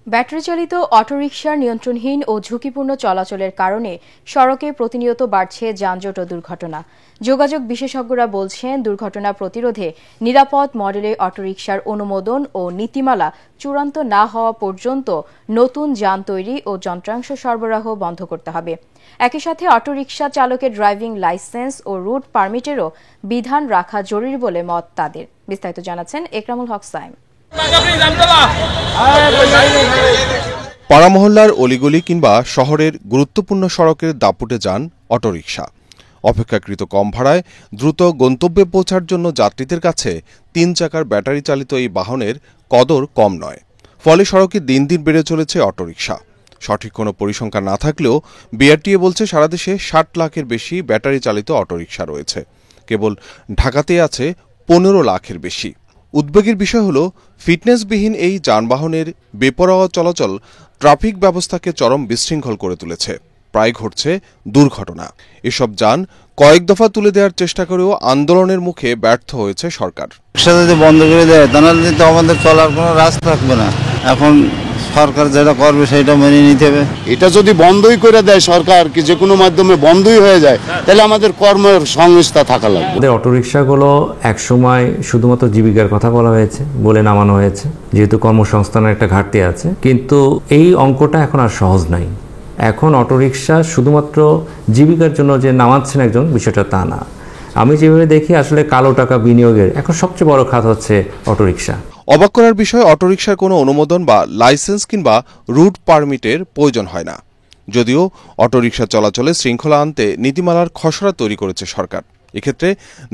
Battery চালিত অটোরিকশার নিয়ন্ত্রণহীন ও ঝুঁকিপূর্ণ চলাচলের কারণে সড়কে প্রতিনিয়ত বাড়ছে যানজট ও দুর্ঘটনা। যোগাযোগ বিশেষজ্ঞরা বলছেন, দুর্ঘটনা প্রতিরোধে নিরাপদ মডেলের অটোরিকশার অনুমোদন ও নীতিমালা চূড়ান্ত না হওয়া পর্যন্ত নতুন যান তৈরি ও যন্ত্রাংশ সরবরাহ বন্ধ করতে হবে। একই সাথে অটোরিকশা চালকের ড্রাইভিং লাইসেন্স ও রুট পারমিটেরও বিধান রাখা জরুরি বলে মত তাদের। বিস্তারিত জানাচ্ছেন একরামুল হক সাইম। পাড়া মহল্লার অলিগলি কিংবা শহরের গুরুত্বপূর্ণ সড়কের দাপুটে যান অটোরিকশা। অপেক্ষাকৃত কম ভাড়ায় দ্রুত গন্তব্যে পৌঁছার জন্য যাত্রীদের কাছে 3 চাকার ব্যাটারি চালিত এই বাহনের কদর কম নয়। ফলে সড়কে দিন দিন বেড়ে চলেছে অটোরিকশা। সঠিক কোনো পরিসংখ্যান না থাকলেও বিআরটিএ বলছে সারা দেশে 60 লাখের বেশি ব্যাটারি চালিত অটোরিকশা রয়েছে। কেবল ঢাকাতে আছে 15 লাখের বেশি। উদ্বেগের বিষয় হল, ফিটনেসবিহীন এই যানবাহনের বেপরোয়া চলাচল ট্রাফিক ব্যবস্থাকে চরম বিশৃঙ্খল করে তুলেছে। প্রায় ঘটছে দুর্ঘটনা। এসব যান কয়েক দফা তুলে দেওয়ার চেষ্টা করেও আন্দোলনের মুখে ব্যর্থ হয়েছে সরকার। যদি বন্ধ করে দেয় তাহলে তো আমাদের চলার কোনো রাস্তা থাকবে না। এখন সরকার যেটা করবে সেটা মেনে নিতে হবে। এটা যদি বন্ধই করে দেয় সরকার, কি যে কোনো মাধ্যমে বন্ধই হয়ে যায়, তাহলে আমাদের কর্মের সংস্থা থাকা লাগবে। আমাদের অটোরিকশাগুলো একসময় শুধুমাত্র জীবিকার কথা বলা হয়েছে বলে নামানো হয়েছে, যেহেতু কর্মসংস্থানের একটা ঘাটতি আছে। কিন্তু এই অঙ্কটা এখন আর সহজ নাই। এখন অটোরিকশা শুধুমাত্র জীবিকার জন্য যে নামাচ্ছেন একজন, বিষয়টা তা না। আমি যেভাবে দেখি, আসলে কালো টাকা বিনিয়োগের এখন সবচেয়ে বড় খাত হচ্ছে অটোরিকশা। অবাক করার বিষয়, অটোরিকশার কোনো অনুমোদন বা লাইসেন্স কিংবা রুট পারমিটের প্রয়োজন হয় না। যদিও অটোরিকশা চলাচলে শৃঙ্খলা আনতে নীতিমালার খসড়া তৈরি করেছে সরকার। এক্ষেত্রে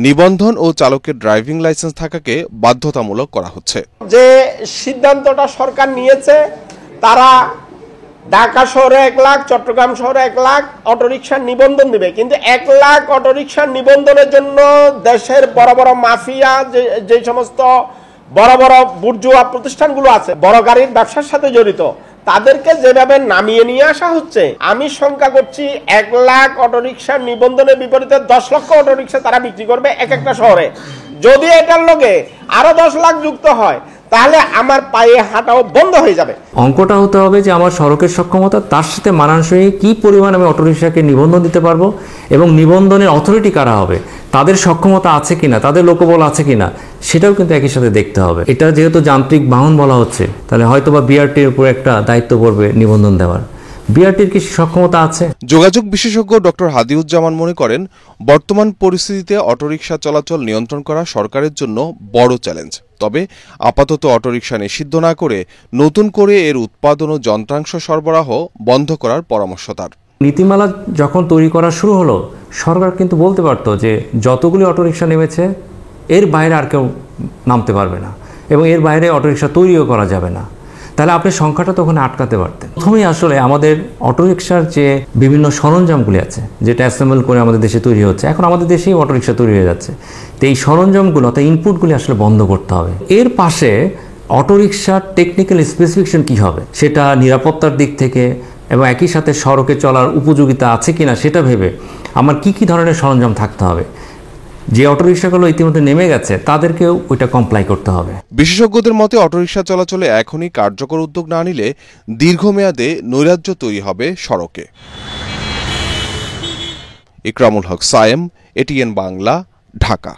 নিবন্ধন ও চালকের ড্রাইভিং লাইসেন্স থাকাকে বাধ্যতামূলক করা হচ্ছে। যে সিদ্ধান্তটা সরকার নিয়েছে, তারা ঢাকা শহরে 1 লাখ, চট্টগ্রাম শহরে 1 লাখ অটোরিকশার নিবন্ধন দিবে। কিন্তু 1 লাখ অটোরিকশার নিবন্ধনের জন্য দেশের বড় বড় মাফিয়া, যে সমস্ত বড় বড় বুর্জুয়া প্রতিষ্ঠানগুলো আছে, বড় গাড়ির ব্যবসার সাথে জড়িত, তাদেরকে যেভাবে নামিয়ে নিয়ে আসা হচ্ছে, আমি শঙ্কা করছি 1 লাখ অটোরিকশার নিবন্ধনের বিপরীতে 10 লক্ষ অটোরিকশা তারা বিক্রি করবে একটা শহরে। যদি এটার লগে আরো 10 লাখ যুক্ত হয়, তাহলে আমার পায়ে হাঁটাও বন্ধ হয়ে যাবে। অঙ্কটা হতে হবে যে আমার সড়কের সক্ষমতা, তার সাথে মানানসই কি পরিমাণ আমি অটোরিকশাকে নিবন্ধন দিতে পারবো, এবং নিবন্ধনের অথরিটি কারা হবে, তাদের সক্ষমতা আছে কিনা, তাদের লোকবল আছে কিনা, সেটাও কিন্তু একই সাথে দেখতে হবে। এটা যেহেতু যান্ত্রিক বাহন বলা হচ্ছে, তাহলে হয়তো বা বিআরটির উপর একটা দায়িত্ব পড়বে নিবন্ধন দেওয়ার। বিআরটির কি সক্ষমতা আছে? যোগাযোগ বিশেষজ্ঞ ডক্টর হাদিউজ্জামান মনে করেন, বর্তমান পরিস্থিতিতে অটোরিকশা চলাচল নিয়ন্ত্রণ করা সরকারের জন্য বড় চ্যালেঞ্জ। তবে আপাতত অটোরিকশা নিষিদ্ধ না করে নতুন করে এর উৎপাদন ও যন্ত্রাংশ সরবরাহ বন্ধ করার পরামর্শ তার। নীতিমালা যখন তৈরি করা শুরু হলো, সরকার কিন্তু বলতে পারতো যে যতগুলি অটোরিকশা নেমেছে এর বাইরে আর কেউ নামতে পারবে না, এবং এর বাইরে অটোরিকশা তৈরিও করা যাবে না। তাহলে আপনি সংখ্যাটা তো ওখানে আটকাতে পারতেন। প্রথমেই আসলে আমাদের অটোরিকশার যে বিভিন্ন সরঞ্জামগুলি আছে, যেটা অ্যাসেম্বল করে আমাদের দেশে তৈরি হচ্ছে, এখন আমাদের দেশেই অটোরিকশা তৈরি হয়ে যাচ্ছে। তো এই সরঞ্জামগুলো অর্থাৎ ইনপুটগুলি আসলে বন্ধ করতে হবে। এর পাশে অটোরিকশার টেকনিক্যাল স্পেসিফিকেশন কী হবে, সেটা নিরাপত্তার দিক থেকে এবং একই সাথে সড়কে চলার উপযোগিতা আছে কিনা সেটা ভেবে আমার কি ধরনের সরঞ্জাম থাকতে হবে। যে অটোরিকশাগুলো ইতিমধ্যে নেমে গেছে তাদেরকেও ওইটা কমপ্লাই করতে হবে। বিশেষজ্ঞদের মতে, অটোরিকশা চলাচলে এখনই কার্যকর উদ্যোগ না নিলে দীর্ঘমেয়াদে নৈরাজ্য তৈরি হবে সড়কে। একরামুল হক সায়েম, এটিএন বাংলা, ঢাকা।